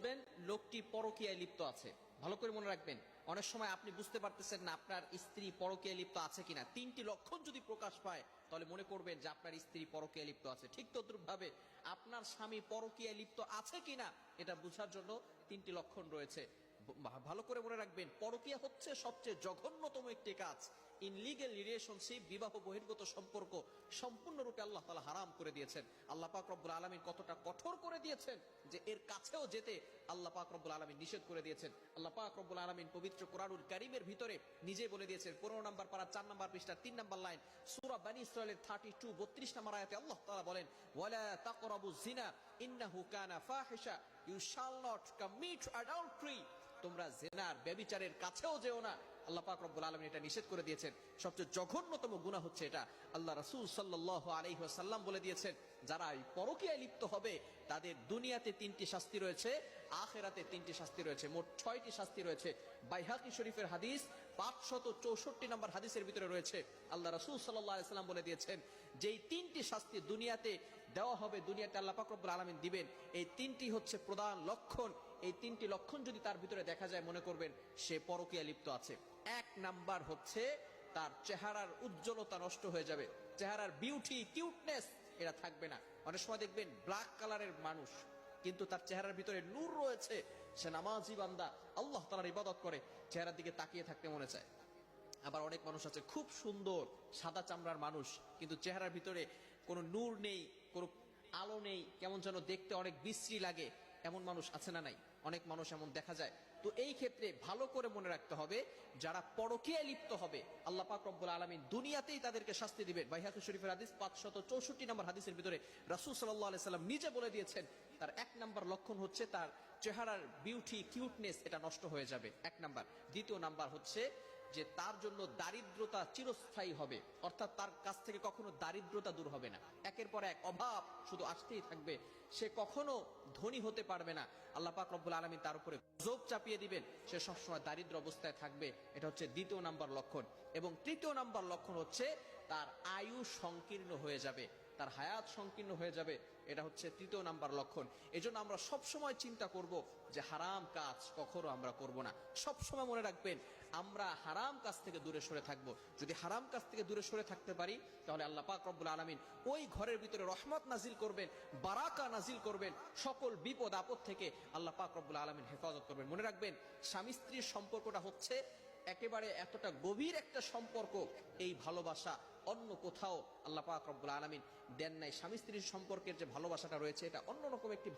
বুঝবেন লোকটি পরকীয়ায় লিপ্ত আছে। ভালো করে মনে রাখবেন, অনেক সময় আপনি বুঝতে পারতেছেন না আপনার স্ত্রী পরকীয়ায় লিপ্ত আছে কিনা। তিনটি লক্ষণ যদি প্রকাশ পায় তাহলে মনে করবেন যে আপনার স্ত্রী পরকীয়ায় লিপ্ত আছে। ঠিক তদ্রুপ ভাবে আপনার স্বামী পরকীয়ায় লিপ্ত আছে কিনা এটা বোঝার জন্য তিনটি লক্ষণ রয়েছে। ভালো করে মনে রাখবেন, পরকীয়া হচ্ছে সবচেয়ে জঘন্যতম একটি কাজ। ইনলিগ্যাল রিলেশনশিপ, বিবাহ বহির্গত সম্পর্ক সম্পূর্ণরূপে আল্লাহ তাআলা হারাম করে দিয়েছেন। আল্লাহ পাক রব্বুল আলামিন কতটা কঠোর করে দিয়েছেন যে এর কাছেও যেতে আল্লাহ পাক রব্বুল আলামিন নিষেধ করে দিয়েছেন। আল্লাহ পাক রব্বুল আলামিন পবিত্র কোরআনুল কারীমের ভিতরে নিজে বলে দিয়েছেন, 15 নম্বর পারা 4 নম্বর পৃষ্ঠা 3 নম্বর লাইন, সূরা বনী ইসরাঈলের 32 32 নম্বর আয়াতে আল্লাহ তাআলা বলেন, ওয়ালা তাকরাবুজ জিনা ইন্নাহু কানা ফাহিশা, ইউ শাল নট কমিট অ্যাডাল্ট্রি। তোমরা জিনার ব্যভিচারের কাছেও যেও না। আল্লাহ পাক রব্বুল আলামিন এটা নিষেধ করে দিয়েছেন। সবচেয়ে জঘন্যতম গুনাহ হচ্ছে এটা। আল্লাহ রাসূল সাল্লাল্লাহু আলাইহি ওয়াসাল্লাম বলে দিয়েছেন, যারা এই পরকীয়ায় লিপ্ত হবে তাদের দুনিয়াতে 3টি শাস্তি রয়েছে, আখিরাতে 3টি শাস্তি রয়েছে, মোট 6টি শাস্তি রয়েছে। বাইহাকী শরীফের হাদিস 564 নম্বর হাদিসের ভিতরে রয়েছে। আল্লাহ রাসূল সাল্লাল্লাহু আলাইহি ওয়াসাল্লাম বলে দিয়েছেন, যেই 3টি শাস্তি দুনিয়াতে দেওয়া হবে, দুনিয়াতে আল্লাহ পাক রব্বুল আলামিন দিবেন, এই 3টি হচ্ছে প্রধান লক্ষণ। এই 3টি লক্ষণ যদি তার ভিতরে দেখা যায়, মনে করবেন সে পরকীয়ায় লিপ্ত আছে। 1 নাম্বার হচ্ছে তার চেহারার উজ্জ্বলতা নষ্ট হয়ে যাবে, চেহারার বিউটি কিউটনেস এটা থাকবে না। অনেক সময় দেখবেন ব্ল্যাক কালারের মানুষ কিন্তু তার চেহারার ভিতরে নূর রয়েছে, সে নামাজি বান্দা, আল্লাহ তাআলার ইবাদত করে, চেহারার দিকে তাকিয়ে থাকতে মনে চায়। আবার অনেক মানুষ আছে খুব সুন্দর সাদা চামড়ার মানুষ, কিন্তু চেহারার ভিতরে কোনো নূর নেই, কোনো আলো নেই, কেমন যেন দেখতে অনেক বিশ্রী লাগে। এমন মানুষ আছে না নাই? অনেক মানুষ এমন দেখা যায়। তো এই ক্ষেত্রে ভালো করে মনে রাখতে হবে, যারা পরকীয়ায় লিপ্ত হবে আল্লাহ পাক রব্বুল আলামিন দুনিয়াতেই তাদেরকে শাস্তি দিবেন। বাইহাকী শরীফের হাদিস 564 নম্বর হাদিসের ভিতরে রাসূল সাল্লাল্লাহু আলাইহি সাল্লাম নিজে বলে দিয়েছেন, তার 1 নাম্বার লক্ষণ হচ্ছে তার চেহারার বিউটি কিউটনেস এটা নষ্ট হয়ে যাবে, 1 নাম্বার। দ্বিতীয় নাম্বার হচ্ছে যে তার জন্য দারিদ্রতা চিরস্থায়ী হবে, অর্থাৎ তার কাছ থেকে কখনো দারিদ্রতা দূর হবে না, একের পর এক অভাব শুধু আসতেই থাকবে, সে কখনো ধনী হতে পারবে না। আল্লাহ পাক রব্বুল আলামিন তার উপরে গজব চাপিয়ে দিবেন, সে সবসময় দারিদ্র অবস্থায় থাকবে। এটা হচ্ছে দ্বিতীয় নাম্বার লক্ষণ। এবং তৃতীয় নাম্বার লক্ষণ হচ্ছে তার আয়ু সংকীর্ণ হয়ে যাবে, তার হায়াত সংকীর্ণ হয়ে যাবে। এটা হচ্ছে তৃতীয় নাম্বার লক্ষণ। এজন্য আমরা সবসময় চিন্তা করব যে হারাম কাজ কখনো আমরা করব না। সবসময় মনে রাখবেন, আমরা হারাম কাজ থেকে দূরে সরে থাকব। যদি হারাম কাজ থেকে দূরে সরে থাকতে পারি, তাহলে আল্লাহ পাক রব্বুল আলামিন ওই ঘরের ভিতরে রহমত নাজিল করবেন, বারাকা নাজিল করবেন, সকল বিপদ আপদ থেকে আল্লাহ পাক রব্বুল আলামিন হেফাজত করবেন। মনে রাখবেন, স্বামী স্ত্রীর সম্পর্কটা হচ্ছে একেবারে এতটা গভীর একটা সম্পর্ক, এই ভালোবাসা অন্য কোথাও আল্লাহ পাক রব্বুল আলামিন দেন নাই। স্বামী স্ত্রীর সম্পর্কের যে ভালোবাসাটা রয়েছে, এটা অন্যরকম একটি